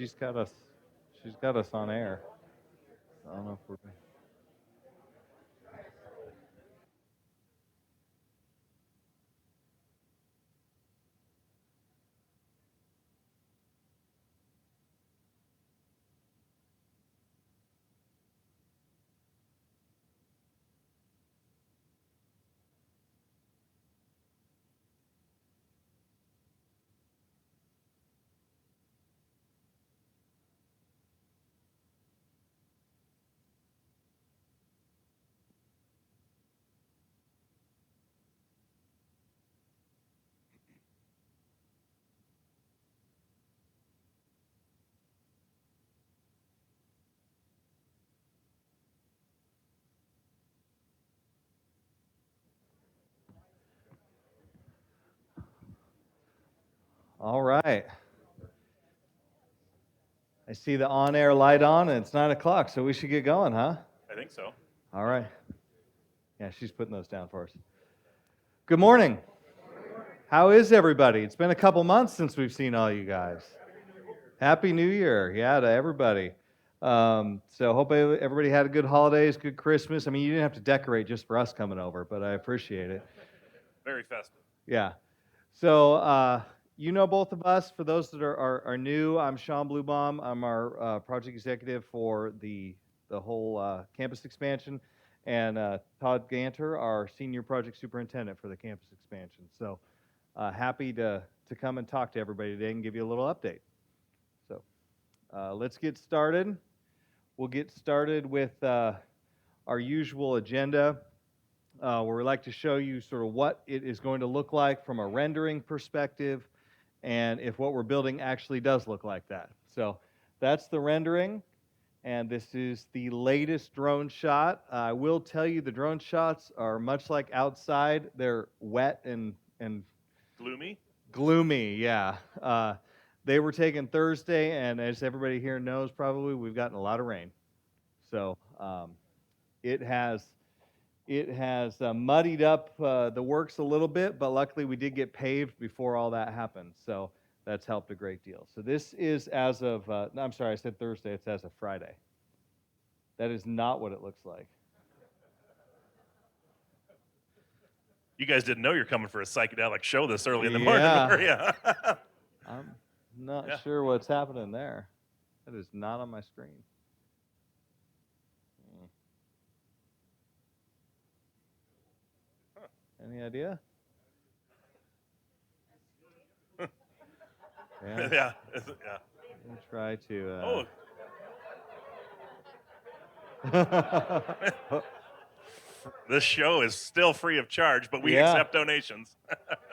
she's got us. She's got us on air. I don't know if we're. All right. I see the on-air light on, and it's 9 o'clock, so we should get going, huh? I think so. All right. Yeah, she's putting those down for us. Good morning. How is everybody? It's been a couple months since we've seen all you guys. Happy New Year, yeah, to everybody. So hope everybody had a good holidays, good Christmas. I mean, you didn't have to decorate just for us coming over, but I appreciate it. Very festive. Yeah. So you know both of us. For those that are new, I'm Sean Bluebaum. I'm our project executive for the whole campus expansion, and Todd Ganter, our senior project superintendent for the campus expansion. So happy to come and talk to everybody today and give you a little update. So let's get started. We'll get started with our usual agenda, where we like to show you sort of what it is going to look like from a rendering perspective, and if what we're building actually does look like that. So that's the rendering, and this is the latest drone shot. I will tell you the drone shots are much like outside. They're wet and gloomy, yeah. They were taken Thursday, and as everybody here knows probably, we've gotten a lot of rain. So it has muddied up the works a little bit, but luckily we did get paved before all that happened. So that's helped a great deal. So this is as of, no, I'm sorry, I said Thursday. It's as of Friday. That is not what it looks like. You guys didn't know you're coming for a psychedelic show this early in the morning, were you? I'm not sure what's happening there. That is not on my screen. Any idea? Yeah. We'll try to. This show is still free of charge, but we accept donations.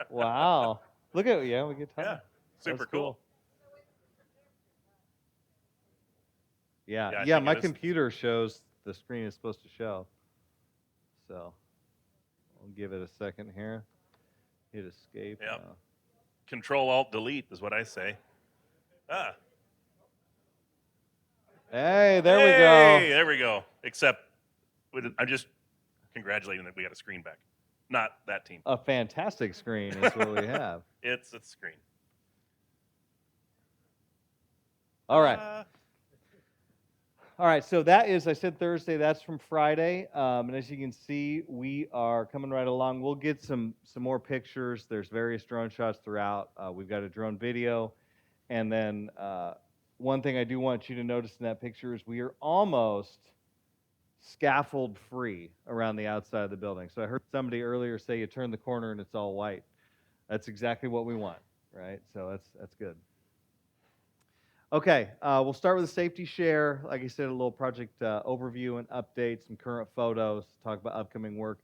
Wow. Look at we get time. Yeah, super cool. Yeah, my computer shows the screen is supposed to show. So I'll give it a second here. Hit escape. Yeah. Control Alt Delete is what I say. Hey, there we go. Hey, there we go. Except I'm just congratulating that we got a screen back. Not that team. A fantastic screen is what we have. It's a screen. All right. All right, so that is, I said Thursday, that's from Friday. And as you can see, we are coming right along. We'll get some more pictures. There's various drone shots throughout. We've got a drone video. And then one thing I do want you to notice in that picture is we are almost scaffold free around the outside of the building. So I heard somebody earlier say you turn the corner and it's all white. That's exactly what we want, right? So that's good. Okay, we'll start with a safety share. Like I said, a little project overview and update, some current photos, talk about upcoming work.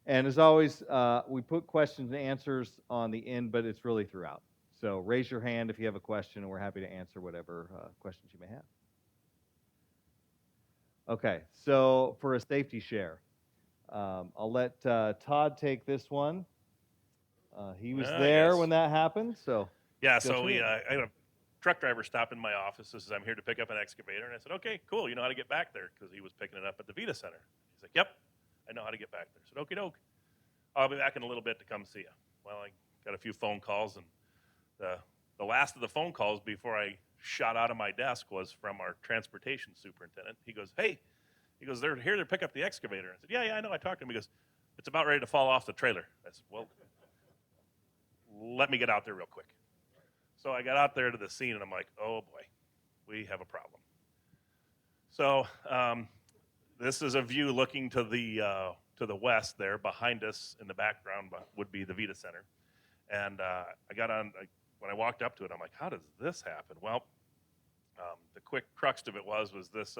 And as always, we put questions and answers on the end, but it's really throughout. So raise your hand if you have a question, and we're happy to answer whatever questions you may have. Okay, so for a safety share, I'll let Todd take this one. He was there when that happened, so. Yeah, so I had a truck driver stop in my office. Says, I'm here to pick up an excavator. And I said, okay, cool. You know how to get back there? Because he was picking it up at the Vita Center. He's like, yep, I know how to get back there. I said, okie doke. I'll be back in a little bit to come see you. Well, I got a few phone calls, and the last of the phone calls before I shot out of my desk was from our transportation superintendent. He goes, "Hey," he goes, "they're here to pick up the excavator." I said, "Yeah, I know. I talked to him." He goes, "It's about ready to fall off the trailer." I said, "Well, let me get out there real quick." So I got out there to the scene, and I'm like, "Oh boy, we have a problem." So this is a view looking to the west there. Behind us in the background would be the Vita Center. And I got on, when I walked up to it, I'm like, how does this happen? Well, the quick crux of it was this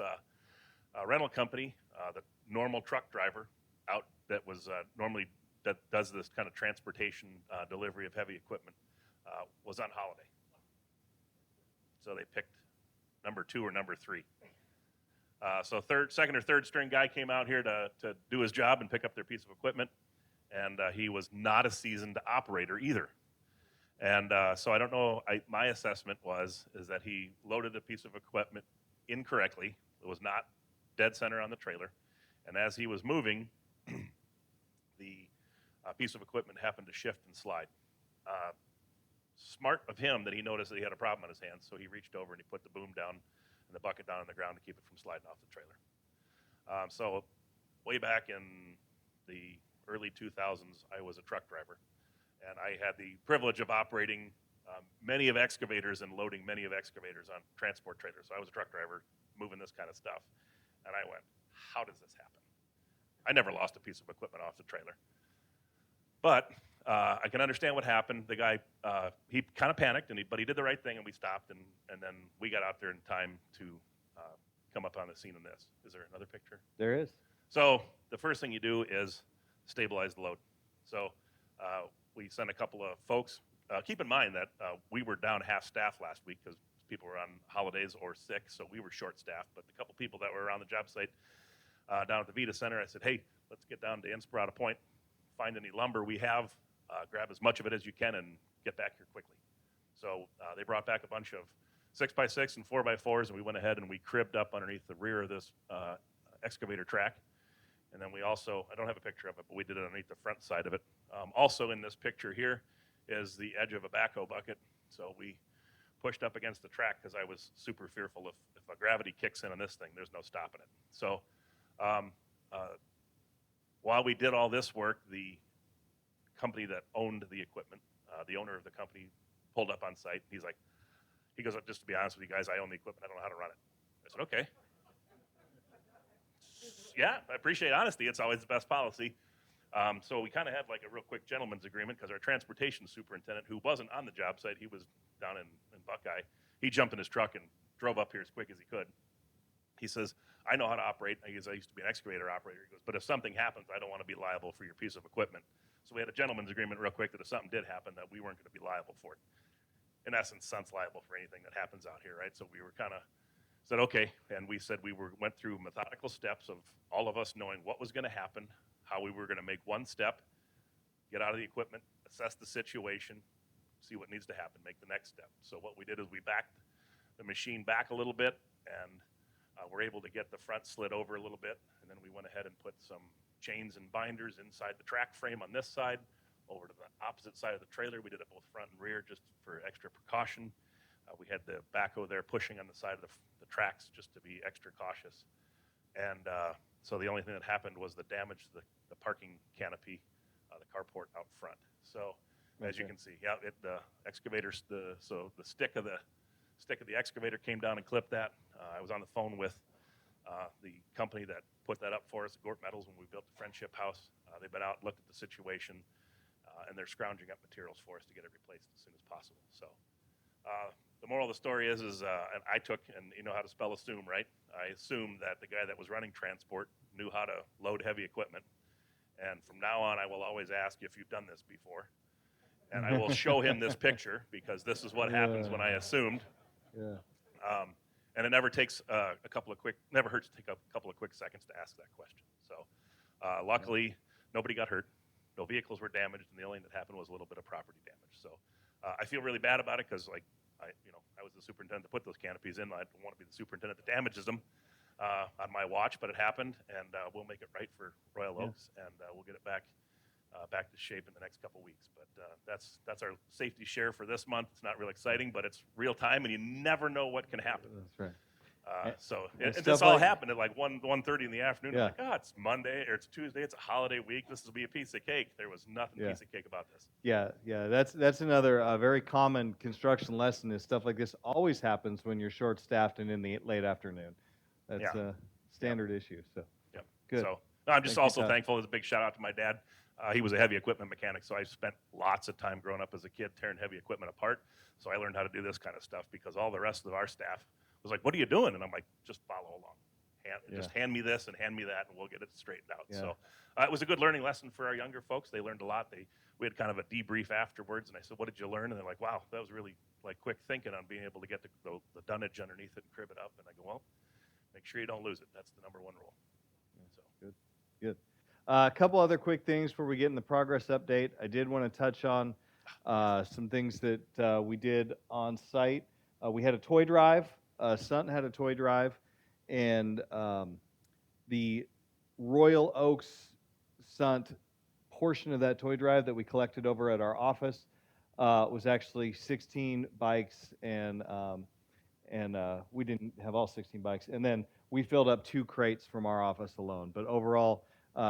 rental company, the normal truck driver out that was normally that does this kind of transportation delivery of heavy equipment was on holiday. So they picked number 2 or number 3. So second or third string guy came out here to do his job and pick up their piece of equipment, and he was not a seasoned operator either. And so I don't know. My assessment is that he loaded a piece of equipment incorrectly. It was not dead center on the trailer, and as he was moving, the piece of equipment happened to shift and slide. Smart of him that he noticed that he had a problem on his hands, so he reached over and he put the boom down and the bucket down on the ground to keep it from sliding off the trailer. So way back in the early 2000s, I was a truck driver, and I had the privilege of operating many of excavators and loading many of excavators on transport trailers. So I was a truck driver moving this kind of stuff, and I went, how does this happen? I never lost a piece of equipment off the trailer. But I can understand what happened. The guy, he kind of panicked, but he did the right thing, and we stopped, and then we got out there in time to come up on the scene in this. Is there another picture? There is. So the first thing you do is stabilize the load. So we sent a couple of folks. Keep in mind that we were down half staff last week because people were on holidays or sick, so we were short staffed. But the couple people that were around the job site down at the Vita Center, I said, hey, let's get down to Inspirata Pointe, find any lumber we have, grab as much of it as you can, and get back here quickly. So they brought back a bunch of 6x6 and 4x4s, and we went ahead and we cribbed up underneath the rear of this excavator track. And then we also, I don't have a picture of it, but we did it underneath the front side of it. Also in this picture here is the edge of a backhoe bucket. So we pushed up against the track because I was super fearful if a gravity kicks in on this thing, there's no stopping it. So while we did all this work, the company that owned the equipment, the owner of the company pulled up on site. He goes, just to be honest with you guys, I own the equipment. I don't know how to run it. I said, okay. Yeah, I appreciate honesty. It's always the best policy. So we kind of had like a real quick gentleman's agreement because our transportation superintendent, who wasn't on the job site, he was down in Buckeye, he jumped in his truck and drove up here as quick as he could. He says, I know how to operate. I used to be an excavator operator. He goes, but if something happens, I don't want to be liable for your piece of equipment. So we had a gentleman's agreement real quick that if something did happen, that we weren't going to be liable for it. In essence, Sundt's liable for anything that happens out here, right? So we were kind of said, okay, and we said went through methodical steps of all of us knowing what was going to happen, how we were going to make one step, get out of the equipment, assess the situation, see what needs to happen, make the next step. So what we did is we backed the machine back a little bit, and we're able to get the front slid over a little bit, and then we went ahead and put some chains and binders inside the track frame on this side, over to the opposite side of the trailer. We did it both front and rear just for extra precaution. We had the backhoe there pushing on the side of the tracks just to be extra cautious. And so the only thing that happened was the damage to the parking canopy, the carport out front. So as you can see, yeah, the excavator's the stick of the excavator came down and clipped that. I was on the phone with the company that put that up for us, Gort Metals, when we built the Friendship House. They've been out, looked at the situation, and they're scrounging up materials for us to get it replaced as soon as possible. So the moral of the story is and I took, and you know how to spell assume, right? I assumed that the guy that was running transport knew how to load heavy equipment. And from now on, I will always ask if you've done this before. And I will show him this picture because this is what happens when I assumed. Yeah. And it never takes never hurts to take a couple of quick seconds to ask that question. So luckily, nobody got hurt. No vehicles were damaged, and the only thing that happened was a little bit of property damage. So I feel really bad about it because, I was the superintendent that put those canopies in. I don't want to be the superintendent that damages them on my watch, but it happened, and we'll make it right for Royal Oaks, and we'll get it back back to shape in the next couple weeks. But that's our safety share for this month. It's not real exciting, but it's real time, and you never know what can happen. That's right. And And stuff this all like- happened at like 1:30 in the afternoon. Yeah. I'm like, oh, it's Monday or it's Tuesday. It's a holiday week. This will be a piece of cake. There was nothing Yeah. piece of cake about this. Yeah, that's another very common construction lesson is stuff like this always happens when you're short-staffed and in the late afternoon. That's Yeah. a standard issue. So Yep. good. So no, I'm just Thank you, also Todd. thankful. As a big shout out to my dad. He was a heavy equipment mechanic, so I spent lots of time growing up as a kid tearing heavy equipment apart. So I learned how to do this kind of stuff because all the rest of our staff was like, "What are you doing?" And I'm like, "Just follow along. Just hand me this and hand me that, and we'll get it straightened out." Yeah. So it was a good learning lesson for our younger folks. They learned a lot. We had kind of a debrief afterwards, and I said, "What did you learn?" And they're like, "Wow, that was really like quick thinking on being able to get the dunnage underneath it and crib it up." And I go, "Well, make sure you don't lose it. That's the number one rule." So Good. A couple other quick things before we get in the progress update. I did want to touch on some things that we did on site. We had a toy drive. Sundt had a toy drive, and the Royal Oaks Sundt portion of that toy drive that we collected over at our office was actually 16 bikes, and we didn't have all 16 bikes. And then we filled up 2 crates from our office alone. But overall,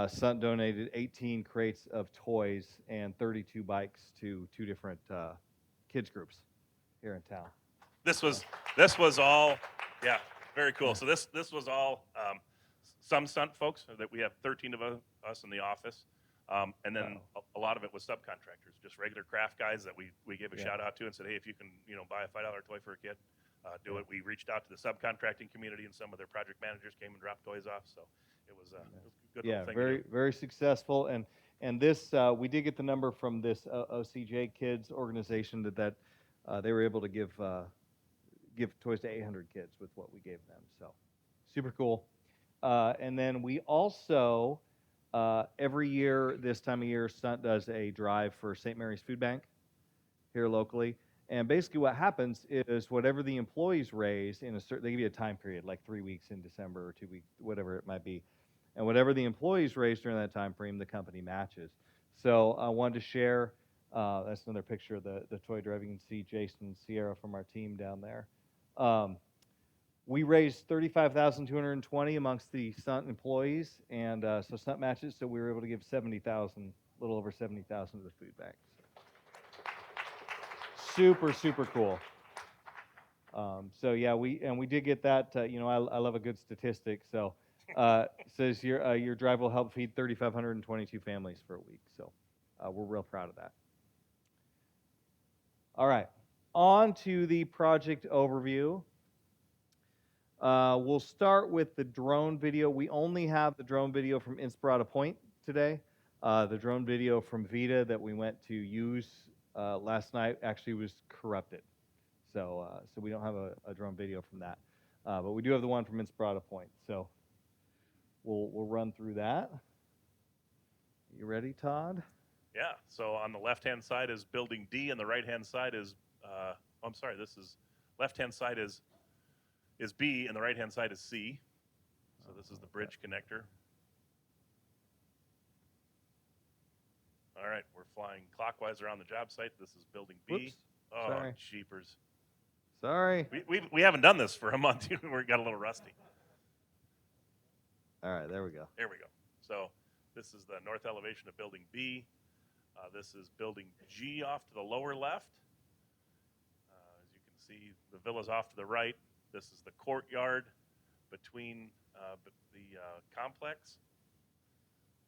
Sundt donated 18 crates of toys and 32 bikes to 2 different kids groups here in town. this was all, yeah, very cool. So this was all some Sundt folks that we have 13 of us in the office, and then a lot of it was subcontractors, just regular craft guys that we gave a shout out to and said, hey, if you can buy a $5 toy for a kid, do it. We reached out to the subcontracting community, and some of their project managers came and dropped toys off. So it was a good little thing. Very very successful. And this we did get the number from this OCJ Kids organization that they were able to give toys to 800 kids with what we gave them. So super cool. And then we also every year this time of year, Sundt does a drive for St. Mary's Food Bank here locally. And basically what happens is whatever the employees raise in they give you a time period, like 3 weeks in December or 2 weeks, whatever it might be. And whatever the employees raise during that time frame, the company matches. So I wanted to share, that's another picture of the toy drive. You can see Jason and Sierra from our team down there. We raised $35,220 amongst the Sundt employees, and so Sundt matches, so we were able to give $70,000, a little over $70,000 to the food bank. Super cool. So yeah, we did get that. I love a good statistic. So says your drive will help feed 3,522 families for a week. So we're real proud of that. All right, on to the project overview. We'll start with the drone video. We only have the drone video from Inspirata Pointe today. The drone video from Vita that we went to use last night actually was corrupted. So we don't have a drone video from that. But we do have the one from Inspirata Pointe. So we'll run through that. You ready, Todd? Yeah. So on the left-hand side is building D, and the right-hand side is, I'm sorry, this is, left-hand side is B, and the right-hand side is C. So this is the bridge connector. All right, we're flying clockwise around the job site. This is building B. Whoops. Oh, Sorry. jeepers. Sorry. We haven't done this for a month. We got a little rusty. All right, there we go. There we go. So this is the north elevation of building B. This is building G off to the lower left. As you can see, the villa's off to the right. This is the courtyard between the complex.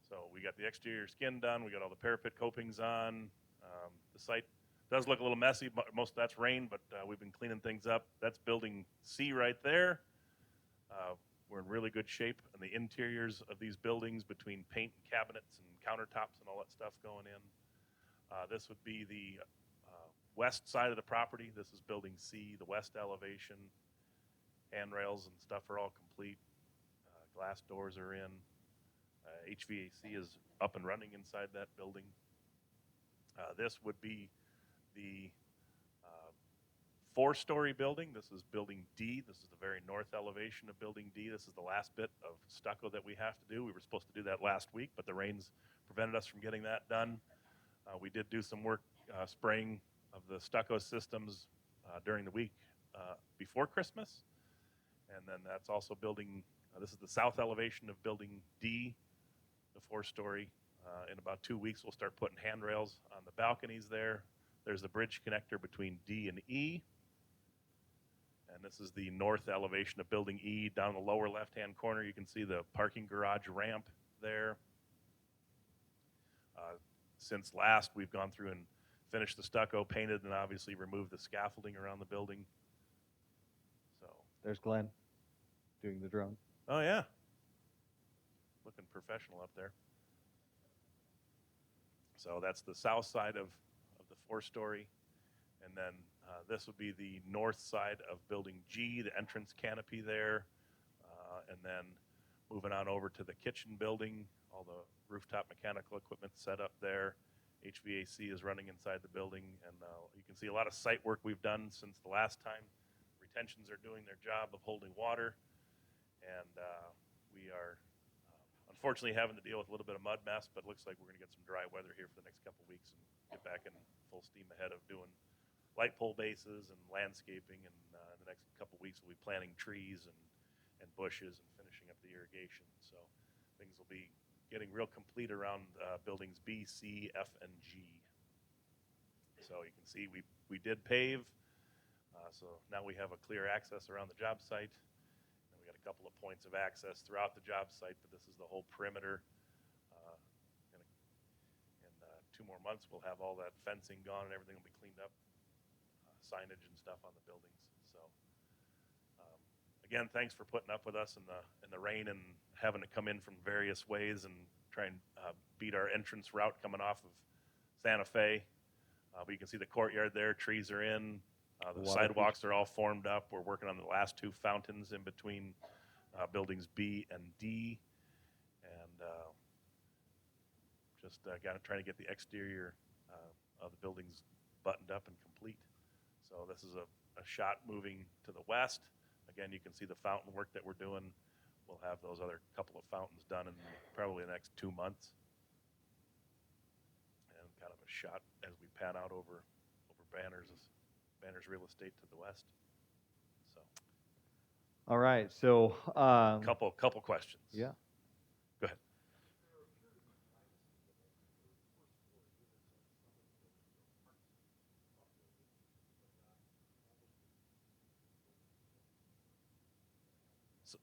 So we got the exterior skin done. We got all the parapet copings on. The site does look a little messy. But most of that's rain, but we've been cleaning things up. That's building C right there. We're in really good shape in the interiors of these buildings between paint and cabinets and countertops and all that stuff going in. This would be the west side of the property. This is building C, the west elevation. Handrails and stuff are all complete. Glass doors are in. HVAC is up and running inside that building. This would be the 4-story building. This is building D. This is the very north elevation of building D. This is the last bit of stucco that we have to do. We were supposed to do that last week, but the rains prevented us from getting that done. We did do some work spraying of the stucco systems during the week before Christmas. And then that's also building, this is the south elevation of building D, the 4-story. In about 2 weeks, we'll start putting handrails on the balconies there. There's the bridge connector between D and E. And this is the north elevation of building E. Down the lower left-hand corner, you can see the parking garage ramp there. Since last, we've gone through and finished the stucco, painted, and obviously removed the scaffolding around the building. So There's Glenn doing the drone. oh yeah, looking professional up there. So that's the south side of the 4-story. And then this would be the north side of building G, the entrance canopy there. And then moving on over to the kitchen building, all the rooftop mechanical equipment set up there. HVAC is running inside the building. And you can see a lot of site work we've done since the last time. Retentions are doing their job of holding water. And we are unfortunately having to deal with a little bit of mud mess, but it looks like we're going to get some dry weather here for the next couple of weeks and get back in full steam ahead of doing light pole bases and landscaping. And in the next couple of weeks, we'll be planting trees and bushes and finishing up the irrigation. So things will be getting real complete around buildings B, C, F, and G. So you can see we did pave. So now we have a clear access around the job site. And we got a couple of points of access throughout the job site, but this is the whole perimeter. In 2 more months, we'll have all that fencing gone and everything will be cleaned up, signage and stuff on the buildings. So again, thanks for putting up with us in the rain and having it come in from various ways and try and beat our entrance route coming off of Santa Fe. But you can see the courtyard there, trees are in. The sidewalks are all formed up. We're working on the last 2 fountains in between buildings B and D. And just trying to get the exterior of the buildings buttoned up and complete. So this is a shot moving to the west. Again, you can see the fountain work that we're doing. We'll have those other couple of fountains done in probably the next 2 months. And kind of a shot as we pan out over Banners Real Estate to the west. So All right. So couple questions. yeah. Go ahead.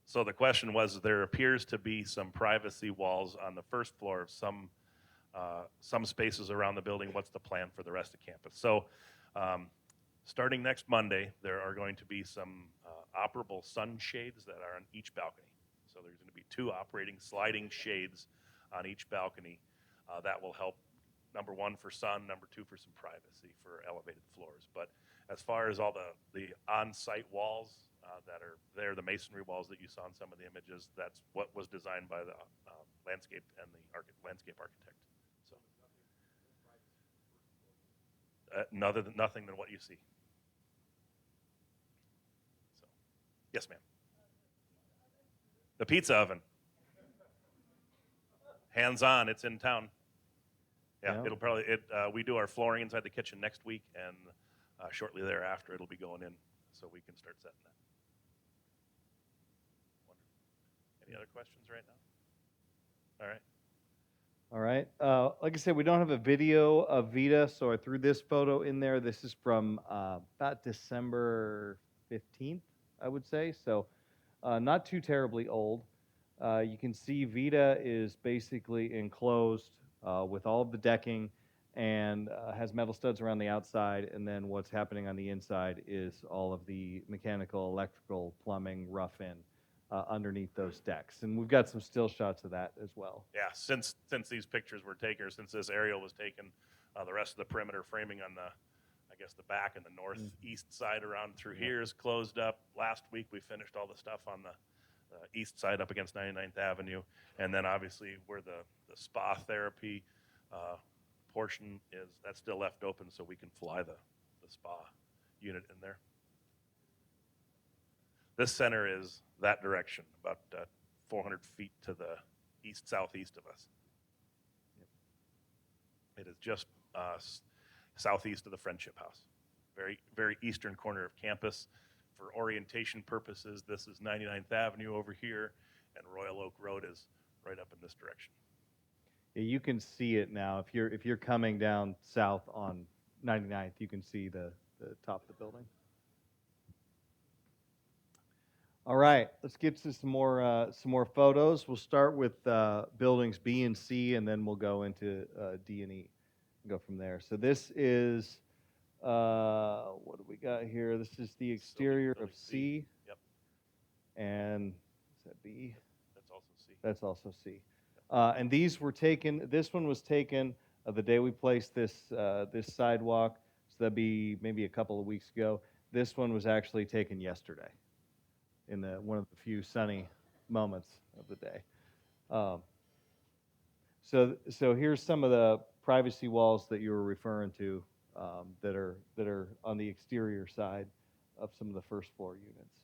So the question was, there appears to be some privacy walls on the first floor of some spaces around the building. What's the plan for the rest of campus? So starting next Monday, there are going to be some operable sun shades that are on each balcony. So there's going to be 2 operating sliding shades on each balcony. That will help, number 1, for sun, number 2, for some privacy for elevated floors. But as far as all the on-site walls that are there, the masonry walls that you saw in some of the images, that's what was designed by the landscape and the landscape architect. So nothing than what you see. So yes, ma'am. The pizza oven. Hands on, it's in town. Yeah, Yeah. it'll probably we do our flooring inside the kitchen next week, and shortly thereafter it'll be going in, so we can start setting that. Wonderful. Any other questions right now? All right. All right. Like I said, we don't have a video of Vita, so I threw this photo in there. This is from about December 15th, I would say. So not too terribly old. You can see Vita is basically enclosed with all of the decking and has metal studs around the outside. And then what's happening on the inside is all of the mechanical, electrical, plumbing, rough-in underneath those decks. And we've got some still shots of that as well. Yeah, since these pictures were taken, or since this aerial was taken, the rest of the perimeter framing on the back and the northeast side around through here is closed up. Last week we finished all the stuff on the east side up against 99th Avenue, and then obviously where the spa therapy portion is, that's still left open so we can fly the spa unit in there. This center is that direction, about 400 feet to the southeast of us. It is just southeast of the Friendship House, very eastern corner of campus. For orientation purposes, this is 99th Avenue over here, and Royal Oak Road is right up in this direction. Yeah, you can see it now. If you're coming down south on 99th, you can see the top of the building. All right, let's get to some more photos. We'll start with buildings B and C, and then we'll go into D and E and go from there. So this is what do we got here? This is the exterior of Building C, Yep, and is that B? that's also C. That's also C. And these were taken. This one was taken the day we placed this sidewalk. So that'd be maybe a couple of weeks ago. This one was actually taken yesterday, in one of the few sunny moments of the day. So here's some of the privacy walls that you were referring to that are on the exterior side of some of the first floor units.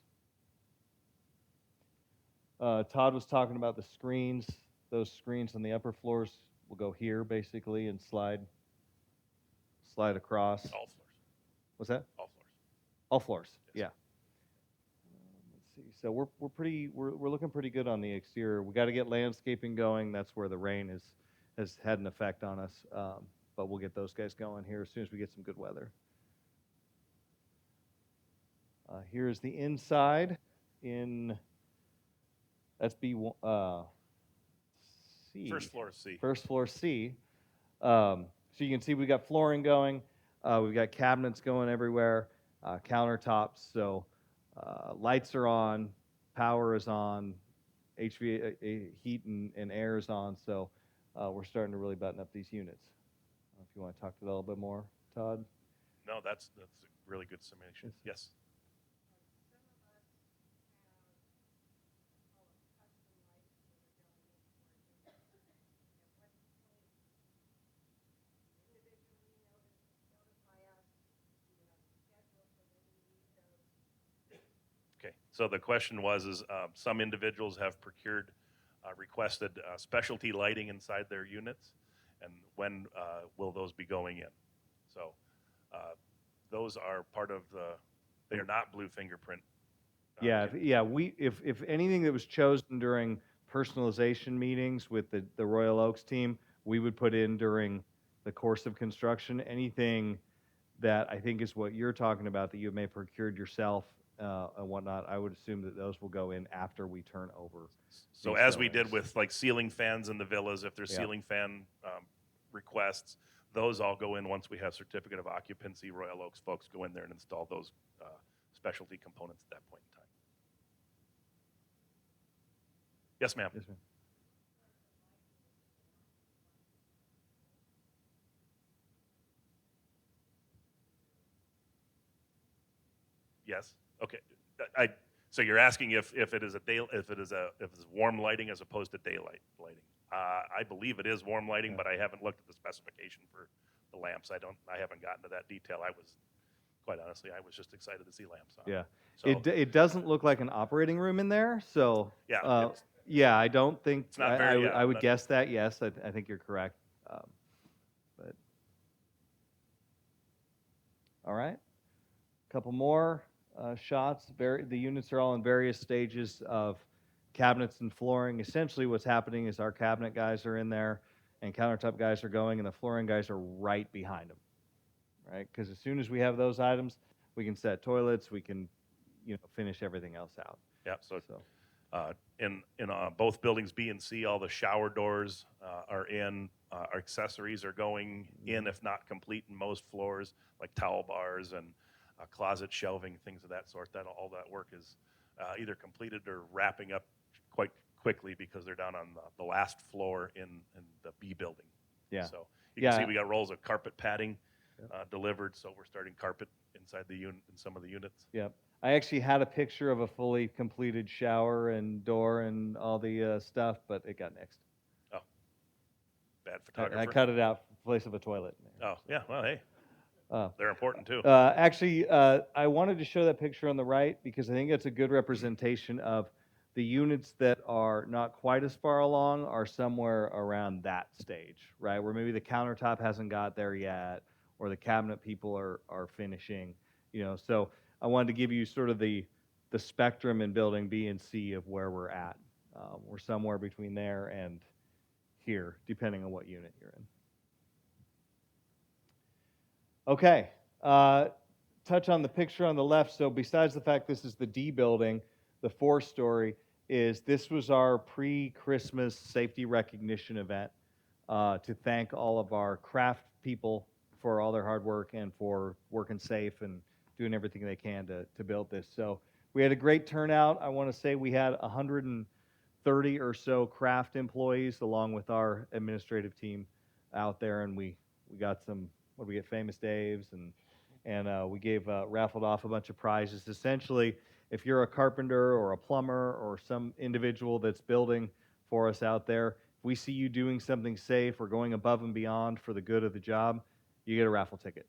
Todd was talking about the screens. Those screens on the upper floors will go here basically and slide across. All floors. What's that? All floors. All floors. Yes. Yeah. Let's see. So we're looking pretty good on the exterior. We got to get landscaping going. That's where the rain has had an effect on us. But we'll get those guys going here as soon as we get some good weather. Here's the inside that's C. First floor is C. First floor C. So you can see we got flooring going. We've got cabinets going everywhere, countertops. So lights are on, power is on, heat and air is on. So we're starting to really button up these units. If you want to talk to that a little bit more, Todd. No, that's a really good summation. Yes. Okay, so the question was, some individuals have procured, requested specialty lighting inside their units, and when will those be going in? So those are part of they are not blue fingerprint. Yeah, if anything that was chosen during personalization meetings with the Royal Oaks team, we would put in during the course of construction. Anything that I think is what you're talking about that you may have procured yourself and whatnot, I would assume that those will go in after we turn over. So these as we did buildings. with like ceiling fans in the villas, if there's Yeah. ceiling fan requests, those all go in once we have certificate of occupancy. Royal Oaks folks go in there and install those specialty components at that point in time. Yes, ma'am. Yes, ma'am. Yes. Okay. So you're asking if it is warm lighting as opposed to daylight lighting. I believe it is warm lighting, but I haven't looked at the specification for the lamps. I haven't gotten to that detail. Quite honestly, I was just excited to see lamps on. Yeah. So, It doesn't look like an operating room in there, so yeah, yeah, I don't think it's not I would guess that. Yes, I think you're correct. But all right, a couple more shots. The units are all in various stages of cabinets and flooring. Essentially, what's happening is our cabinet guys are in there, and countertop guys are going, and the flooring guys are right behind them. Right? Because as soon as we have those items, we can set toilets. We can, finish everything else out. Yeah. So in both buildings B and C, all the shower doors are in. Our accessories are going in, if not complete, in most floors, like towel bars and closet shelving, things of that sort. All that work is either completed or wrapping up quite quickly because they're down on the last floor in the B building. Yeah. So you can see we got rolls of carpet padding delivered. So we're starting carpet inside the unit in some of the units. Yep. I actually had a picture of a fully completed shower and door and all the stuff, but it got nixed. Oh, bad photographer. I cut it out in place of a toilet. Oh, yeah. Well, hey, they're important too. Actually, I wanted to show that picture on the right because I think it's a good representation of The units that are not quite as far along are somewhere around that stage, right? Where maybe the countertop hasn't got there yet, or the cabinet people are finishing, So I wanted to give you sort of the spectrum in building B and C of where we're at. We're somewhere between there and here, depending on what unit you're in. Okay, touch on the picture on the left. So besides the fact this is the D building, the 4-story, this was our pre-Christmas safety recognition event to thank all of our craft people for all their hard work and for working safe and doing everything they can to build this. So we had a great turnout. I want to say we had 130 or so craft employees along with our administrative team out there, and we got some, what did we get, Famous Dave's, and we raffled off a bunch of prizes. Essentially, if you're a carpenter or a plumber or some individual that's building for us out there, if we see you doing something safe or going above and beyond for the good of the job, you get a raffle ticket.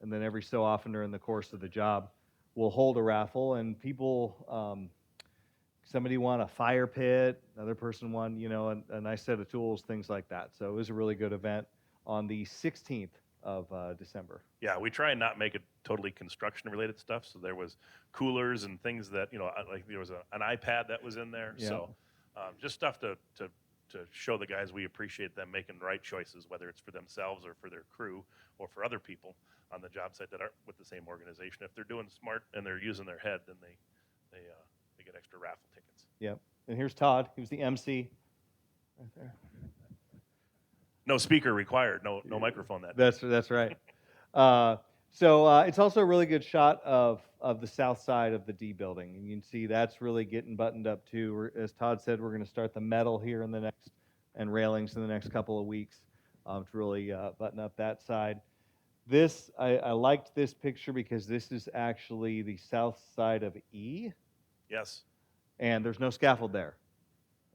And then every so often during the course of the job, we'll hold a raffle, and people, somebody won a fire pit, another person won, a nice set of tools, things like that. So it was a really good event on the 16th of December. Yeah, we try and not make it totally construction-related stuff. So there was coolers and things that, like there was an iPad that was in there. Yeah. So just stuff to show the guys we appreciate them making the right choices, whether it's for themselves or for their crew or for other people on the job site that aren't with the same organization. If they're doing smart and they're using their head, then they get extra raffle tickets. Yep. And here's Todd. He was the MC right there. No speaker required. No microphone that day. That's right. So it's also a really good shot of the south side of the D building, and you can see that's really getting buttoned up too. As Todd said, we're going to start the metal here and railings in the next couple of weeks to really button up that side. I liked this picture because this is actually the south side of E. Yes. And there's no scaffold there.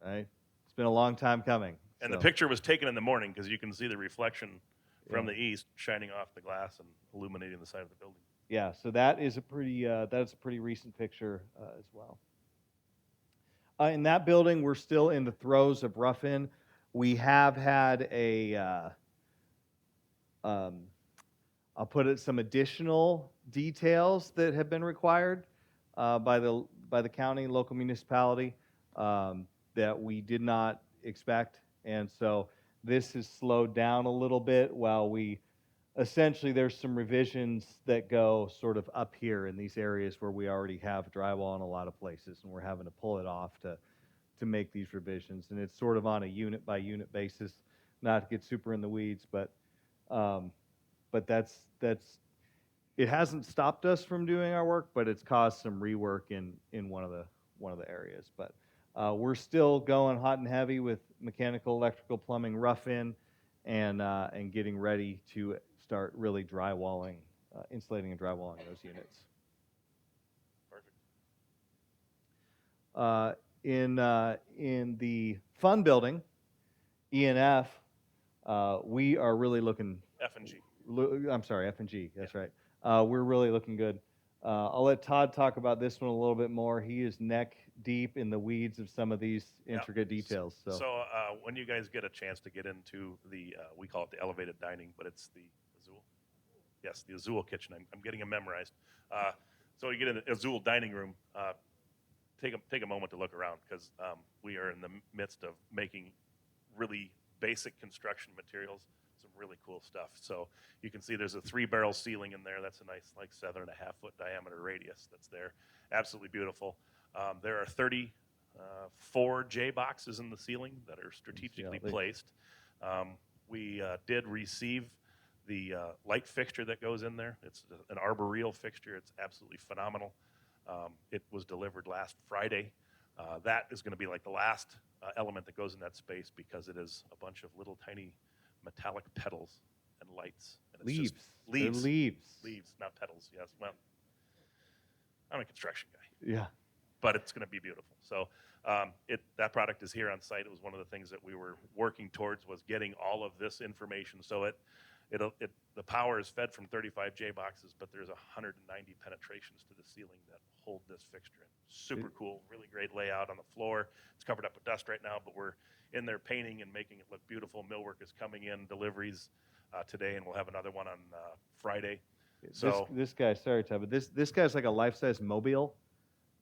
Right? It's been a long time coming. And the picture was taken in the morning because you can see the reflection from the east shining off the glass and illuminating the side of the building. Yeah, so that's a pretty recent picture as well. In that building, we're still in the throes of rough-in. We have had I'll put it, some additional details that have been required by the county and local municipality that we did not expect. And so this has slowed down a little bit while essentially there's some revisions that go sort of up here in these areas where we already have drywall in a lot of places, and we're having to pull it off to make these revisions. And it's sort of on a unit by unit basis, not to get super in the weeds, but that's it hasn't stopped us from doing our work, but it's caused some rework in one of the areas. But we're still going hot and heavy with mechanical, electrical, plumbing, rough-in, and getting ready to start really drywalling, insulating and drywalling those units. Perfect. In the fun building, E and F, we are really looking. F and G. I'm sorry, F and G. That's right. We're really looking good. I'll let Todd talk about this one a little bit more. He is neck deep in the weeds of some of these intricate details. So when you guys get a chance to get into we call it the elevated dining, but it's the Azul. Yes, the Azul kitchen. I'm getting them memorized. So you get in the Azul dining room. Take a moment to look around because we are in the midst of making really basic construction materials. Some really cool stuff. So you can see there's a 3-barrel ceiling in there. That's a nice, like 7.5-foot diameter radius that's there. Absolutely beautiful. There are 34 J boxes in the ceiling that are strategically placed. We did receive the light fixture that goes in there. It's an arboreal fixture. It's absolutely phenomenal. It was delivered last Friday. That is going to be like the last element that goes in that space because it is a bunch of little tiny metallic petals and lights. And it's leaves. Leaves, not petals. Yes. Well, I'm a construction guy. Yeah. But it's going to be beautiful. So that product is here on site. It was one of the things that we were working towards was getting all of this information. So the power is fed from 35 J boxes, but there's 190 penetrations to the ceiling that hold this fixture in. Super cool, really great layout on the floor. It's covered up with dust right now, but we're in there painting and making it look beautiful. Millwork is coming in, deliveries today, and we'll have another one on Friday. So this guy, sorry, Todd, but this guy's like a life-size mobile,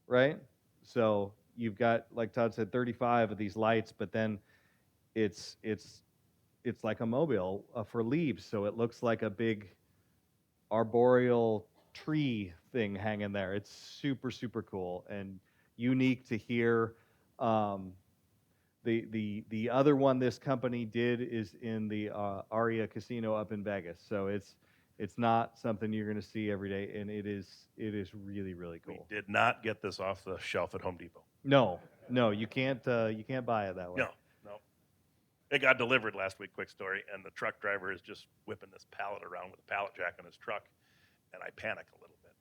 right? So you've got, like Todd said, 35 of these lights, but then it's like a mobile for leaves, so it looks like a big arboreal tree thing hanging there. It's super cool and unique to here. The other one this company did is in the Aria Casino up in Vegas, so it's not something you're going to see every day, and it is really cool. we did not get this off the shelf at Home Depot. No, you can't buy it that way. No. It got delivered last week, quick story, and the truck driver is just whipping this pallet around with a pallet jack on his truck, and I panic a little bit.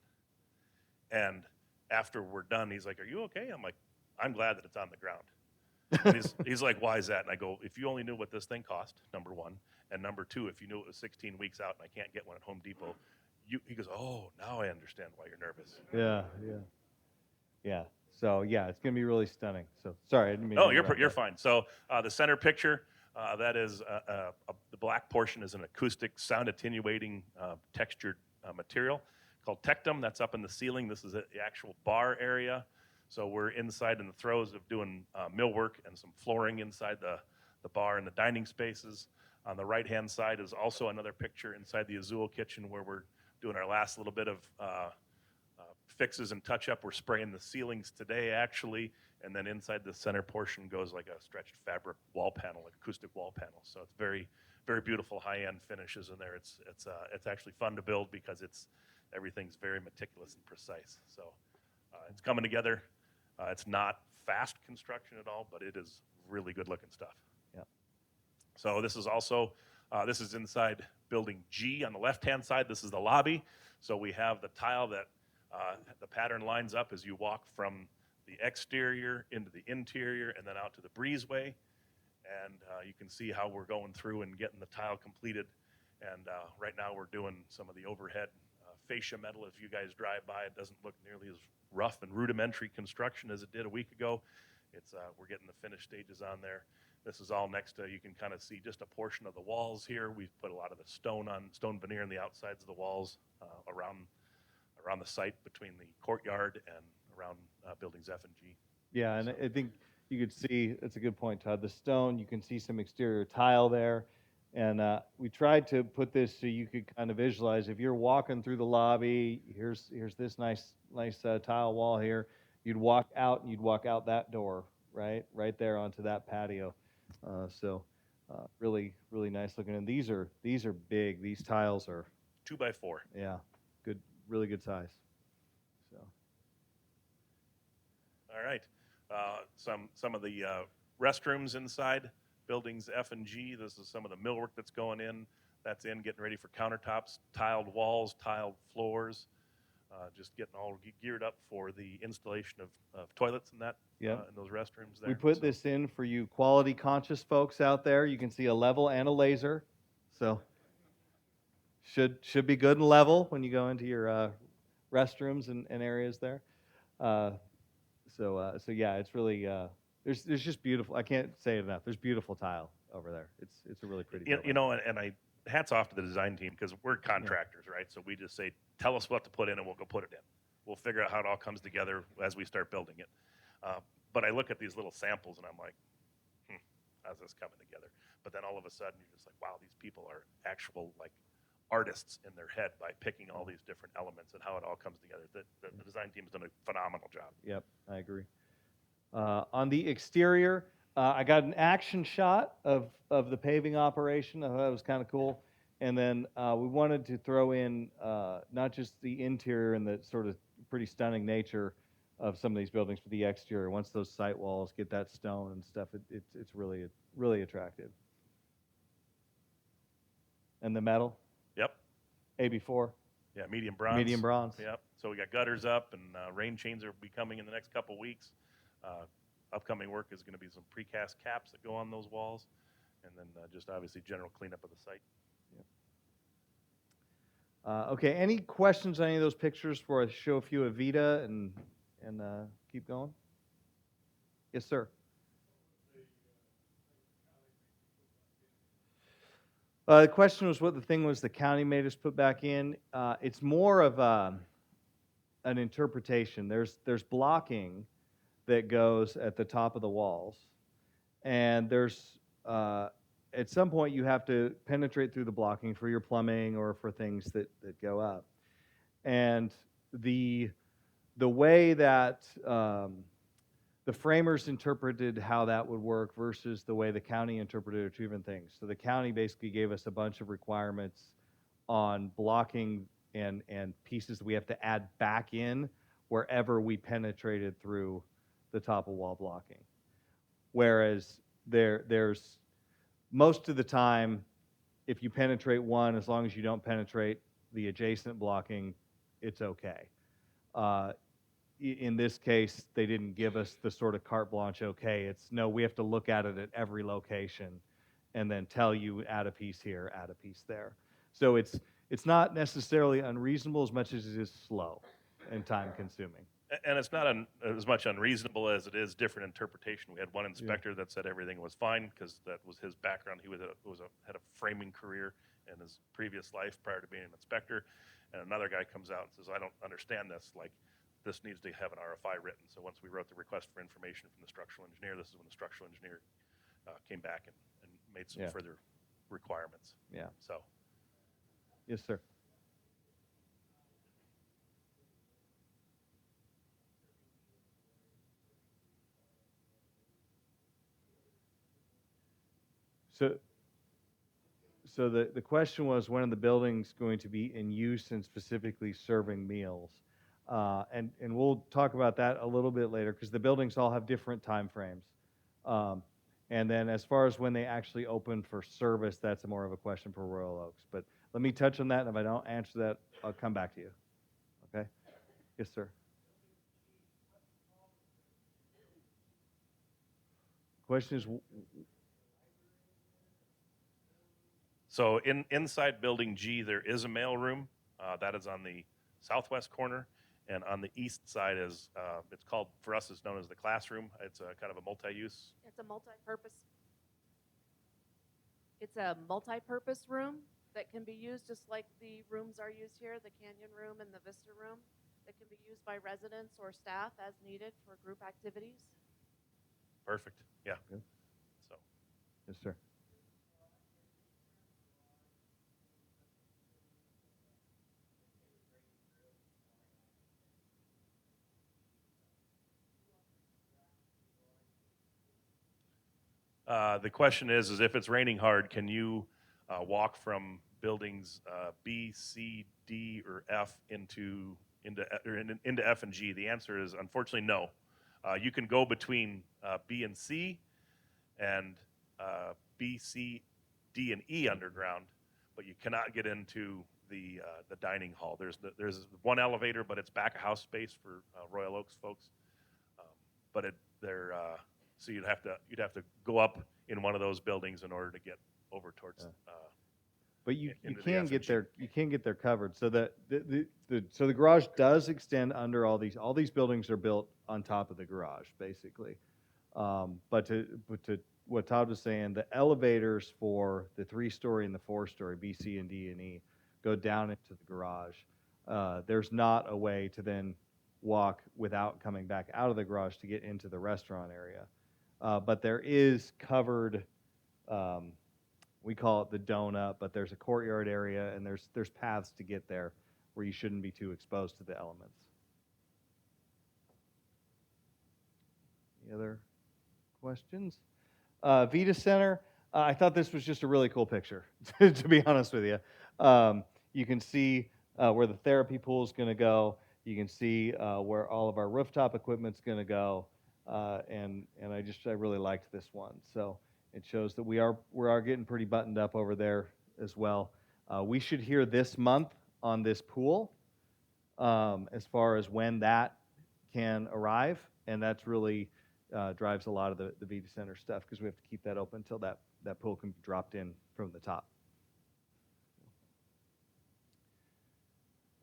And after we're done, he's like, "Are you okay?" I'm like, "I'm glad that it's on the ground." And he's like, "Why is that?" And I go, "If you only knew what this thing cost, number one, and number two, if you knew it was 16 weeks out and I can't get one at Home Depot, he goes, "Oh, now I understand why you're nervous." Yeah. So yeah, it's gonna be really stunning. So sorry, I didn't mean to No, interrupt you're that. fine. So the center picture, that is the black portion is an acoustic sound attenuating textured material called Tectum. That's up in the ceiling. This is the actual bar area. So we're inside in the throes of doing millwork and some flooring inside the bar and the dining spaces. On the right-hand side is also another picture inside the Azul kitchen where we're doing our last little bit of fixes and touch-up. We're spraying the ceilings today, actually, and then inside the center portion goes like a stretched fabric wall panel, like acoustic wall panel. So it's very beautiful high-end finishes in there. It's actually fun to build because everything's very meticulous and precise. So it's coming together. It's not fast construction at all, but it is really good looking stuff. Yeah. So this is also, this is inside building G on the left-hand side. This is the lobby. So we have the tile that the pattern lines up as you walk from the exterior into the interior and then out to the breezeway. And you can see how we're going through and getting the tile completed. And right now we're doing some of the overhead fascia metal. If you guys drive by, it doesn't look nearly as rough and rudimentary construction as it did a week ago. We're getting the finished stages on there. This is all next to, you can kind of see just a portion of the walls here. We've put a lot of the stone veneer on the outsides of the walls around the site between the courtyard and around buildings F and G. Yeah, and I think you could see, that's a good point, Todd. The stone, you can see some exterior tile there. And we tried to put this so you could kind of visualize if you're walking through the lobby, here's this nice tile wall here. You'd walk out and you'd walk out that door, right there onto that patio. Really nice looking. And these are big. These tiles are 2x4. Yeah, good, really good size. So. All right, some of the restrooms inside buildings F and G. This is some of the millwork that's going in. That's in, getting ready for countertops, tiled walls, tiled floors, just getting all geared up for the installation of toilets and that in those restrooms there. We put this in for you quality conscious folks out there. You can see a level and a laser. So should be good and level when you go into your restrooms and areas there. So yeah, it's really there's just beautiful. I can't say it enough. There's beautiful tile over there. It's a really pretty building. You know, and I hats off to the design team because we're contractors, right? So we just say, tell us what to put in and we'll go put it in. We'll figure out how it all comes together as we start building it. But I look at these little samples and I'm like, how's this coming together? But then all of a sudden you're just like, wow, these people are actual like artists in their head by picking all these different elements and how it all comes together. The design team has done a phenomenal job. Yep, I agree. On the exterior, I got an action shot of the paving operation. I thought that was kind of cool. And then we wanted to throw in not just the interior and the sort of pretty stunning nature of some of these buildings, but the exterior. Once those site walls get that stone and stuff, it's really attractive. And the metal? Yep. AB4? Yeah, medium bronze. Medium bronze. Yep. So we got gutters up, and rain chains are be coming in the next couple weeks. Upcoming work is going to be some precast caps that go on those walls, and then just obviously general cleanup of the site. Yep. Okay, any questions on any of those pictures before I show a few of Vita and keep going? Yes, sir. The question was what the thing was the county made us put back in. It's more of an interpretation. There's blocking that goes at the top of the walls, and there's at some point you have to penetrate through the blocking for your plumbing or for things that go up. And the the way that the framers interpreted how that would work versus the way the county interpreted are two different things. So the county basically gave us a bunch of requirements on blocking and pieces that we have to add back in wherever we penetrated through the top of wall blocking. Whereas there's most of the time, if you penetrate one, as long as you don't penetrate the adjacent blocking, it's okay. Uh, in this case, they didn't give us the sort of carte blanche, okay, it's no, we have to look at it at every location and then tell you add a piece here, add a piece there. So it's not necessarily unreasonable as much as it is slow and time consuming. And it's not as much unreasonable as it is different interpretation. We had one inspector that said everything was fine because that was his background. He had a framing career in his previous life prior to being an inspector. And another guy comes out and says, I don't understand this. Like, this needs to have an RFI written. So once we wrote the request for information from the structural engineer, this is when the structural engineer came back and made some further requirements. Yeah. So. Yes, sir. So, so the question was, when are the buildings going to be in use and specifically serving meals? And we'll talk about that a little bit later because the buildings all have different time frames. Um, and then as far as when they actually open for service, that's more of a question for Royal Oaks. But let me touch on that, and if I don't answer that, I'll come back to you. Okay? Yes, sir. Question is, So inside building G, there is a mail room. That is on the southwest corner. And on the east side is, it's called, for us, it's known as the classroom. It's a kind of a multi-use. It's a multi-purpose. It's a multi-purpose room that can be used just like the rooms are used here, the Canyon Room and the Vista Room, that can be used by residents or staff as needed for group activities. Perfect. Yeah. Good. So. Yes, sir. The question is if it's raining hard, can you walk from buildings B, C, D, or F into F and G? The answer is unfortunately no. You can go between B and C, and B, C, D, and E underground, but you cannot get into the dining hall. There's one elevator, but it's back of house space for Royal Oaks folks. But so you'd have to go up in one of those buildings in order to get over towards. But you into the can F get and G. there. You can get there covered. So so the garage does extend under all these. All these buildings are built on top of the garage, basically. But to what Todd was saying, the elevators for the 3-story and the 4-story, B, C, and D and E, go down into the garage. There's not a way to then walk without coming back out of the garage to get into the restaurant area. But there is covered. We call it the donut, but there's a courtyard area, and there's paths to get there where you shouldn't be too exposed to the elements. Any other questions? Vita Center, I thought this was just a really cool picture, to be honest with you. You can see where the therapy pool is going to go. You can see where all of our rooftop equipment's going to go, and I really liked this one. So it shows that we are getting pretty buttoned up over there as well. We should hear this month on this pool as far as when that can arrive, and that's really drives a lot of the Vita Center stuff because we have to keep that open until that pool can be dropped in from the top.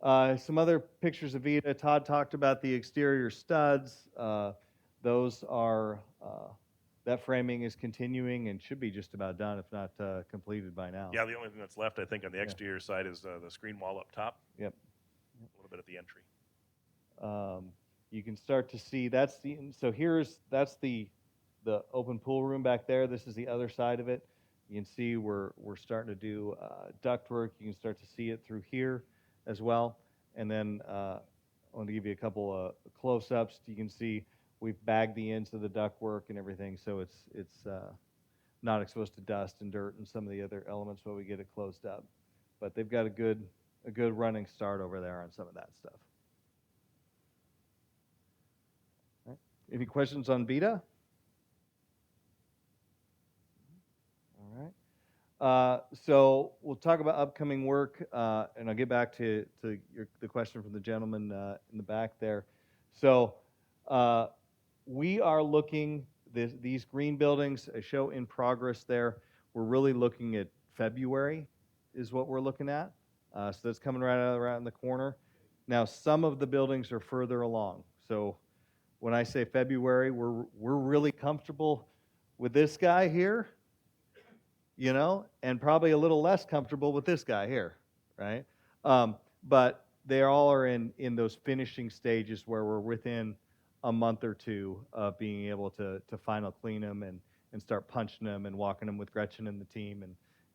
Some other pictures of Vita. Todd talked about the exterior studs. Those are, that framing is continuing and should be just about done, if not completed by now. Yeah, the only thing that's left, I think, on the Yeah. exterior side is the screen wall up top, Yep. a little bit at the entry. You can start to see that's the open pool room back there. This is the other side of it. You can see we're starting to do ductwork. You can start to see it through here as well. And then I want to give you a couple of close-ups. You can see we've bagged the ends of the ductwork and everything, so it's not exposed to dust and dirt and some of the other elements while we get it closed up. But they've got a good running start over there on some of that stuff. Any questions on Vita? All right. So we'll talk about upcoming work, and I'll get back to the question from the gentleman in the back there. So we are looking, these green buildings, a show in progress there. We're really looking at February is what we're looking at. So that's coming right around the corner. Now, some of the buildings are further along. So when I say February, we're really comfortable with this guy here, and probably a little less comfortable with this guy here, right? But they all are in those finishing stages where we're within a month or two of being able to final clean them and start punching them and walking them with Gretchen and the team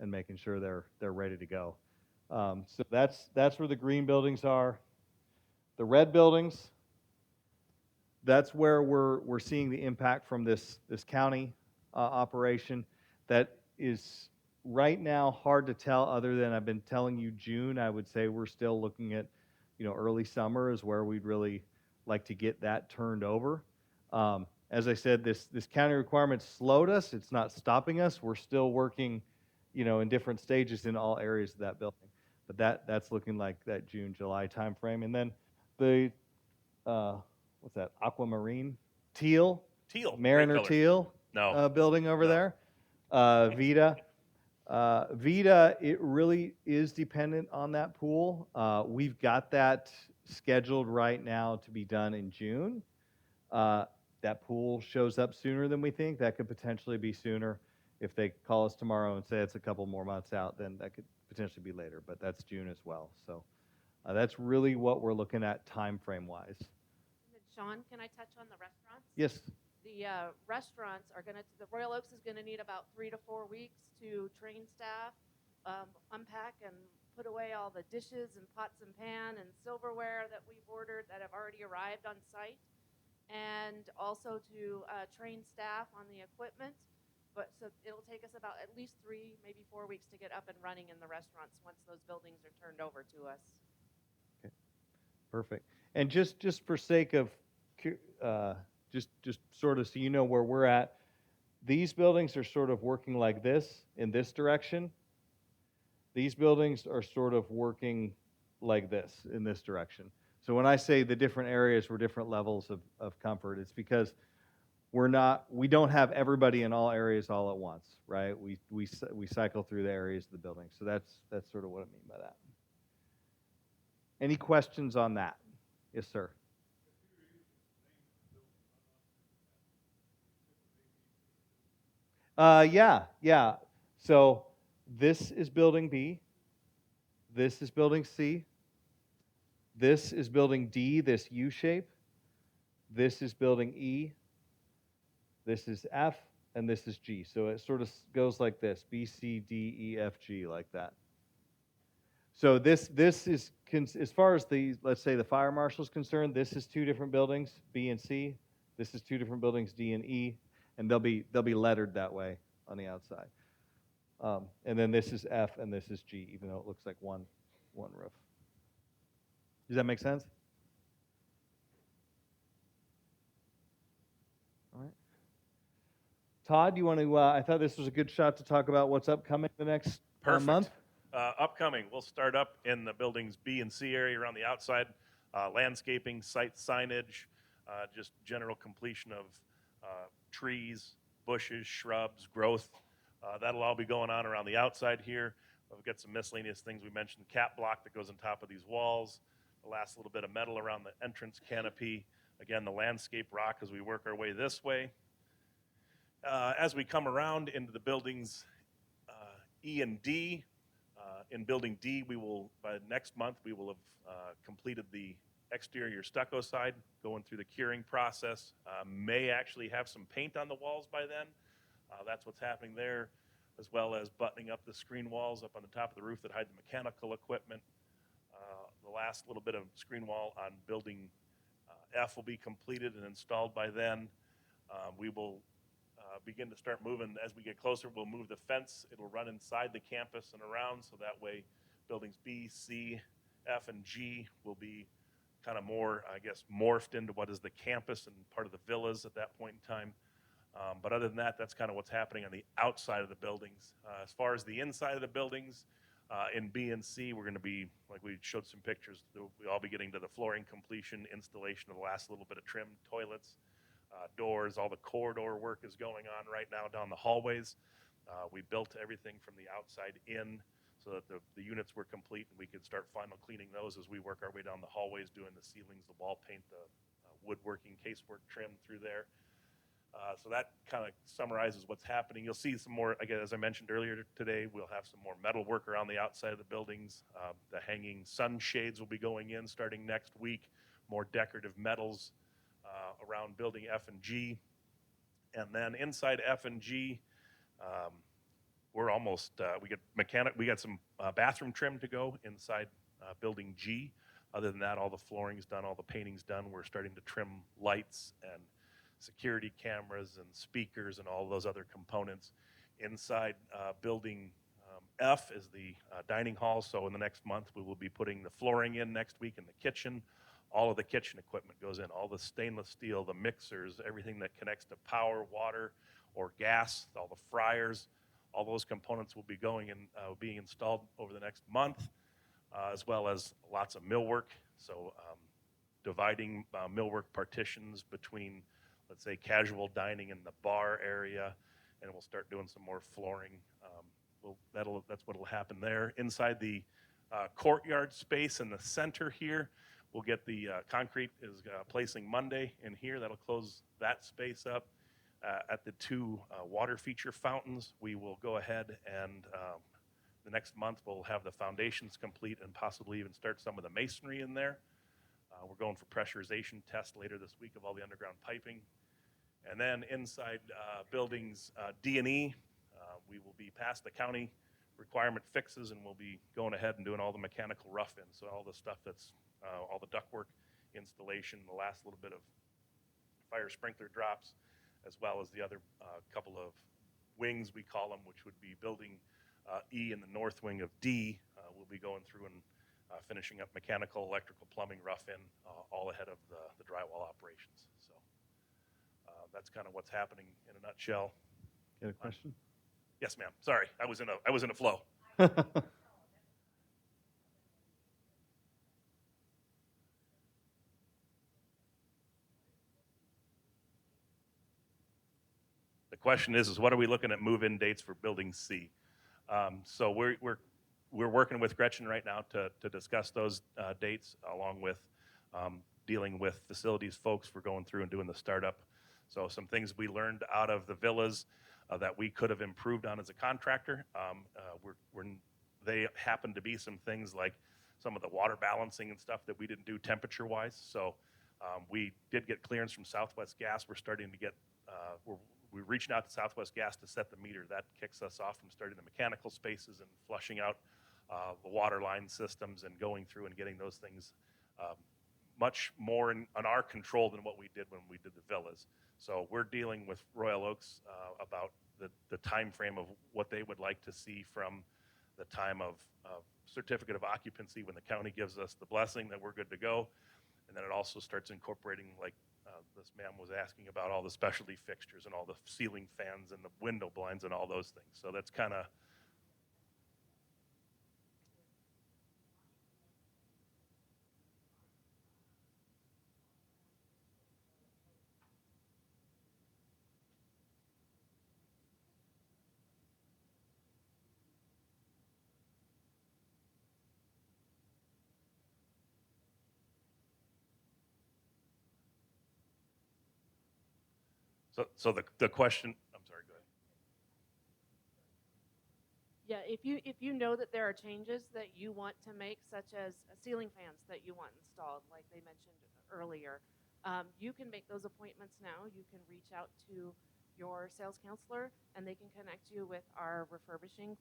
and making sure they're ready to go. So that's where the green buildings are. The red buildings, that's where we're seeing the impact from this county operation. That is right now hard to tell, other than I've been telling you June. I would say we're still looking at, early summer is where we'd really like to get that turned over. As I said, this county requirement slowed us. It's not stopping us. We're still working, in different stages in all areas of that building. But that's looking like that June, July timeframe. And then the what's that? Aquamarine, teal, Teal, Mariner great color. teal No. building over No. there. Vita. Vita, it really is dependent on that pool. We've got that scheduled right now to be done in June. That pool shows up sooner than we think. That could potentially be sooner. If they call us tomorrow and say it's a couple more months out, then that could potentially be later, but that's June as well. So that's really what we're looking at time frame wise. Sean, can I touch on the restaurants? Yes. The restaurants are the Royal Oaks is going to need about 3 to 4 weeks to train staff, unpack and put away all the dishes and pots and pan and silverware that we've ordered that have already arrived on site, and also to train staff on the equipment. So it'll take us about at least 3, maybe 4 weeks to get up and running in the restaurants once those buildings are turned over to us. Okay. Perfect. And just for sake of just sort of so you know where we're at, these buildings are sort of working like this in this direction. These buildings are sort of working like this in this direction. So when I say the different areas were different levels of comfort, it's because we don't have everybody in all areas all at once, right? We cycle through the areas of the building. So that's sort of what I mean by that. Any questions on that? Yes, sir. Yeah. So this is building B. This is building C. This is building D, this U shape. This is building E. This is F, and this is G. So it sort of goes like this: B, C, D, E, F, G, like that. So this is, as far as let's say the fire marshal is concerned, this is 2 different buildings, B and C. This is 2 different buildings, D and E, and they'll be lettered that way on the outside. And then this is F and this is G, even though it looks like one roof. Does that make sense? All right. Todd, you want to? I thought this was a good shot to talk about what's upcoming the next month. Upcoming, we'll start up in the buildings B and C area around the outside, landscaping, site signage, just general completion of trees, bushes, shrubs, growth. That'll all be going on around the outside here. We've got some miscellaneous things we mentioned, cap block that goes on top of these walls, the last little bit of metal around the entrance canopy. Again, the landscape rock as we work our way this way. As we come around into the buildings E and D, in building D, we will, by next month, we will have completed the exterior stucco side, going through the curing process. May actually have some paint on the walls by then. That's what's happening there, as well as buttoning up the screen walls up on the top of the roof that hide the mechanical equipment. The last little bit of screen wall on building F will be completed and installed by then. We will begin to start moving. As we get closer, we'll move the fence. It'll run inside the campus and around, so that way buildings B, C, F, and G will be kind of more, I guess, morphed into what is the campus and part of the villas at that point in time. But other than that, that's kind of what's happening on the outside of the buildings. As far as the inside of the buildings, in B and C, we're going to be, like we showed some pictures, we'll all be getting to the flooring completion, installation of the last little bit of trim, toilets, doors. All the corridor work is going on right now down the hallways. We built everything from the outside in so that the units were complete, and we could start final cleaning those as we work our way down the hallways, doing the ceilings, the wall paint, the woodworking, casework trim through there. So that kind of summarizes what's happening. You'll see some more, again, as I mentioned earlier today, we'll have some more metal work around the outside of the buildings. The hanging sunshades will be going in starting next week, more decorative metals around building F and G. And then inside F and G, we're almost, we got some bathroom trim to go inside building G. Other than that, all the flooring's done, all the painting's done. We're starting to trim lights and security cameras and speakers and all those other components. Inside building F is the dining hall. So in the next month, we will be putting the flooring in next week in the kitchen. All of the kitchen equipment goes in, all the stainless steel, the mixers, everything that connects to power, water, or gas, all the fryers, all those components will be going in, being installed over the next month, as well as lots of millwork. So dividing millwork partitions between, let's say, casual dining in the bar area, and we'll start doing some more flooring. That's what will happen there. Inside the courtyard space in the center here, we'll get the concrete is placing Monday in here. That'll close that space up. At the two water feature fountains, we will go ahead and the next month we'll have the foundations complete and possibly even start some of the masonry in there. We're going for pressurization tests later this week of all the underground piping. And then inside buildings D and E, we will be past the county requirement fixes, and we'll be going ahead and doing all the mechanical rough-in. So all the stuff that's all the ductwork installation, the last little bit of fire sprinkler drops, as well as the other couple of wings, we call them, which would be building E and the north wing of D. We'll be going through and finishing up mechanical, electrical, plumbing, rough-in, all ahead of the drywall operations. So that's kind of what's happening in a nutshell. Got a question? Yes, ma'am. Sorry, I was in a flow. The question is what are we looking at move-in dates for building C? So we're working with Gretchen right now to discuss those dates, along with dealing with facilities folks for going through and doing the startup. So some things we learned out of the villas that we could have improved on as a contractor. They happen to be some things like some of the water balancing and stuff that we didn't do temperature-wise. So we did get clearance from Southwest Gas. We're starting to get, we're reaching out to Southwest Gas to set the meter. That kicks us off from starting the mechanical spaces and flushing out the water line systems and going through and getting those things much more on our control than what we did when we did the villas. So we're dealing with Royal Oaks about the time frame of what they would like to see from the time of certificate of occupancy when the county gives us the blessing that we're good to go. And then it also starts incorporating, like this ma'am was asking about, all the specialty fixtures and all the ceiling fans and the window blinds and all those things. So that's kind of, So the question, I'm sorry, go ahead. Yeah, if you know that there are changes that you want to make, such as ceiling fans that you want installed, like they mentioned earlier, you can make those appointments now. You can reach out to your sales counselor, and they can connect you with our refurbishing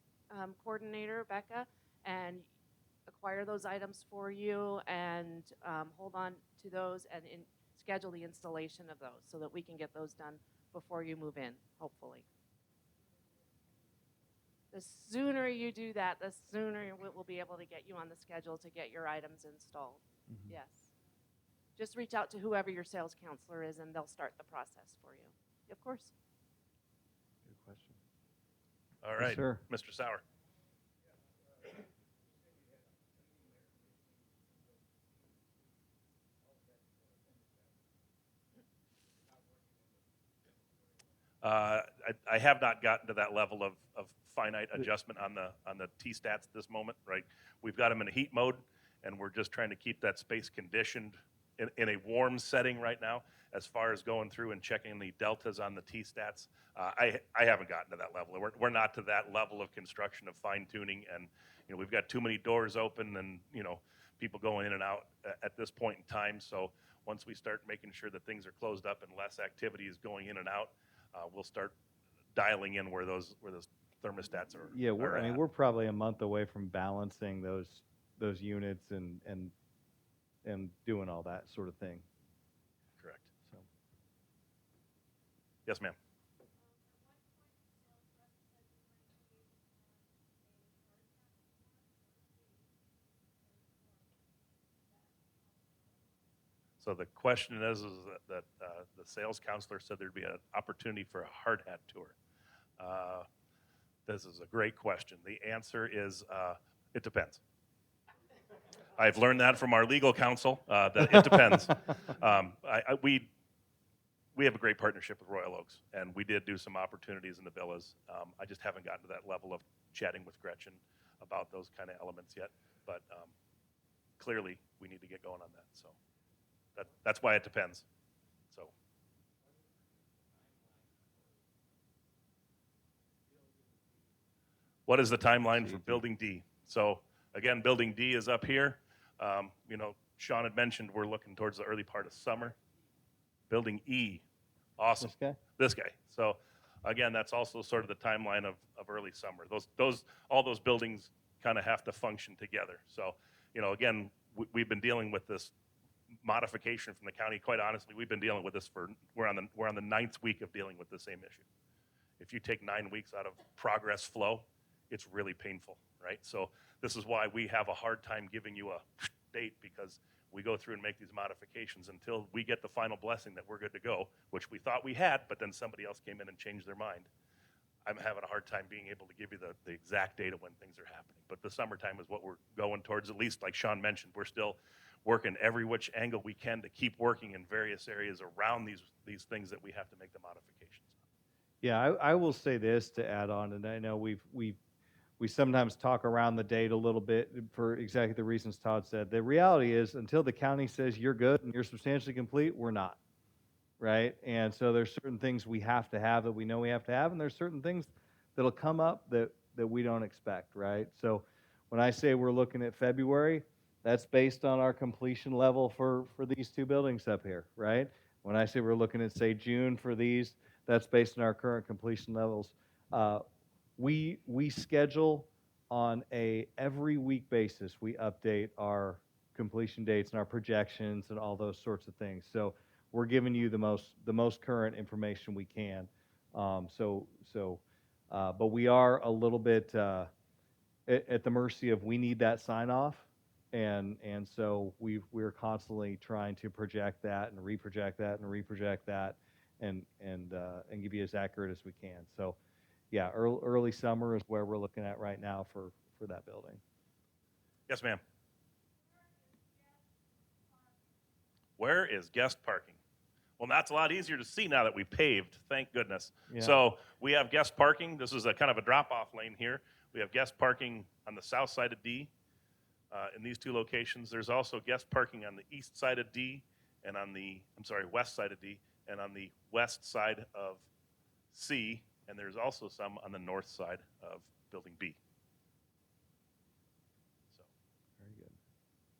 coordinator, Becca, and acquire those items for you and hold on to those and schedule the installation of those so that we can get those done before you move in, hopefully. The sooner you do that, the sooner we'll be able to get you on the schedule to get your items installed. Mhm. Yes. Just reach out to whoever your sales counselor is, and they'll start the process for you. Of course. Good question. All Yes, right, sir. Mr. Sauer. I have not gotten to that level of finite adjustment on the T-stats at this moment, right? We've got them in a heat mode, and we're just trying to keep that space conditioned in a warm setting right now. As far as going through and checking the deltas on the T-stats, I haven't gotten to that level. We're not to that level of construction of fine-tuning, and we've got too many doors open and people going in and out at this point in time. So once we start making sure that things are closed up and less activity is going in and out, we'll start dialing in where those thermostats are. Yeah, are I mean, at. we're probably a month away from balancing those units and doing all that sort of thing. Correct. So Yes, ma'am. So the question is that the sales counselor said there'd be an opportunity for a hard hat tour. This is a great question. The answer is it depends. I've learned that from our legal counsel that it depends. We have a great partnership with Royal Oaks, and we did do some opportunities in the villas. I just haven't gotten to that level of chatting with Gretchen about those kind of elements yet, but clearly we need to get going on that. So that's why it depends. So what is the timeline for Building D? So again, Building D is up here. Sean had mentioned we're looking towards the early part of summer. Building E, awesome. This guy. So again, that's also sort of the timeline of early summer. All those buildings kind of have to function together. So again, we've been dealing with this modification from the county. Quite honestly, we've been dealing with this we're on the 9th week of dealing with the same issue. If you take 9 weeks out of progress flow, it's really painful, right? So this is why we have a hard time giving you a date, because we go through and make these modifications until we get the final blessing that we're good to go, which we thought we had, but then somebody else came in and changed their mind. I'm having a hard time being able to give you the exact date of when things are happening. But the summertime is what we're going towards, at least like Sean mentioned. We're still working every which angle we can to keep working in various areas around these things that we have to make the modifications. yeah, I will say this to add on, and I know we sometimes talk around the date a little bit for exactly the reasons Todd said. The reality is, until the county says you're good and you're substantially complete, we're not, right? And so there's certain things we have to have that we know we have to have, and there's certain things that'll come up that we don't expect, right? So when I say we're looking at February, that's based on our completion level for these two buildings up here, right? When I say we're looking at, say, June for these, that's based on our current completion levels. We schedule on a every week basis. We update our completion dates and our projections and all those sorts of things. So we're giving you the most current information we can. But we are a little bit at the mercy of, we need that sign off, and so we're constantly trying to project that and reproject that and reproject that, and give you as accurate as we can. So yeah, early summer is where we're looking at right now for that building. Yes, ma'am. Where is guest parking? Well, that's a lot easier to see now that we paved, thank goodness. Yeah. So we have guest parking. This is a kind of a drop-off lane here. We have guest parking on the south side of D in these two locations. There's also guest parking on the east side of D and on the, west side of D and on the west side of C, and there's also some on the north side of building B. So Very good.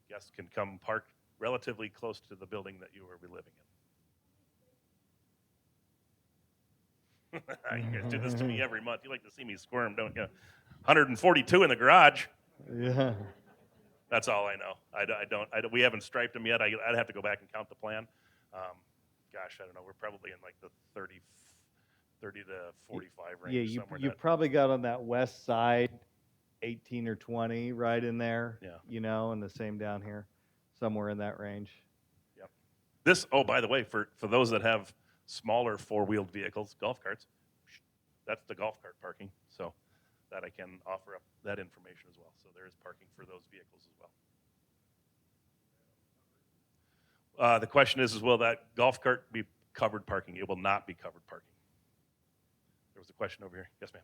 guests can come park relatively close to the building that you will be living in. You guys do this to me every month. You like to see me squirm, don't you? 142 in the garage. Yeah. That's all I know. We haven't striped them yet. I'd have to go back and count the plan. Gosh, I don't know. We're probably in like the 30 to 45 range. Yeah, somewhere you that, probably got on that west side 18 or 20 right in there. Yeah. You know, and the same down here, somewhere in that range. Yep. This, oh, by the way, for those that have smaller four-wheeled vehicles, golf carts, that's the golf cart parking. So that I can offer up that information as well. So there is parking for those vehicles as well. The question is, will that golf cart be covered parking? It will not be covered parking. There was a question over here. Yes, ma'am.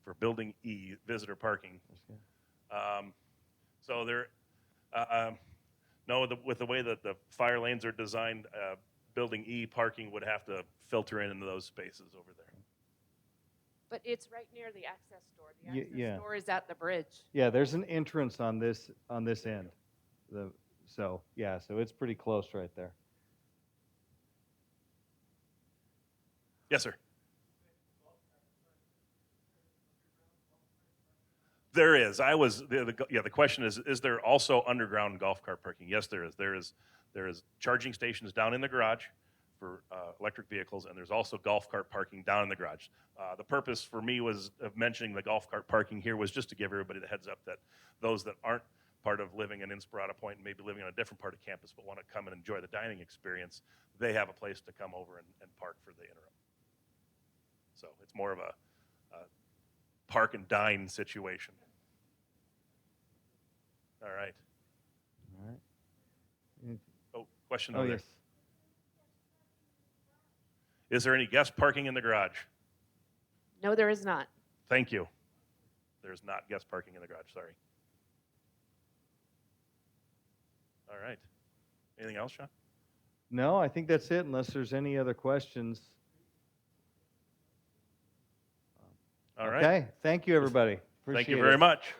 For building E, visitor parking. So there, no, with the way that the fire lanes are designed, building E parking would have to filter into those spaces over there. But it's right near the access door. The access Yeah. door is at the bridge. Yeah, there's an entrance on this end. So it's pretty close right there. Yes, sir. There is. The question is there also underground golf cart parking? Yes, there is. There is charging stations down in the garage for electric vehicles, and there's also golf cart parking down in the garage. The purpose for me of mentioning the golf cart parking here was just to give everybody the heads up that those that aren't part of living in Inspirata Pointe, maybe living on a different part of campus, but want to come and enjoy the dining experience, they have a place to come over and park for the interim. So it's more of a park and dine situation. All right. All right. Oh, question Oh, over there. yes. Is there any guest parking in the garage? No, there is not. Thank you. There's not guest parking in the garage, sorry. All right. Anything else, Sean? No, I think that's it, unless there's any other questions. All right. Okay. Thank you, everybody. Thank you Appreciate very it. much.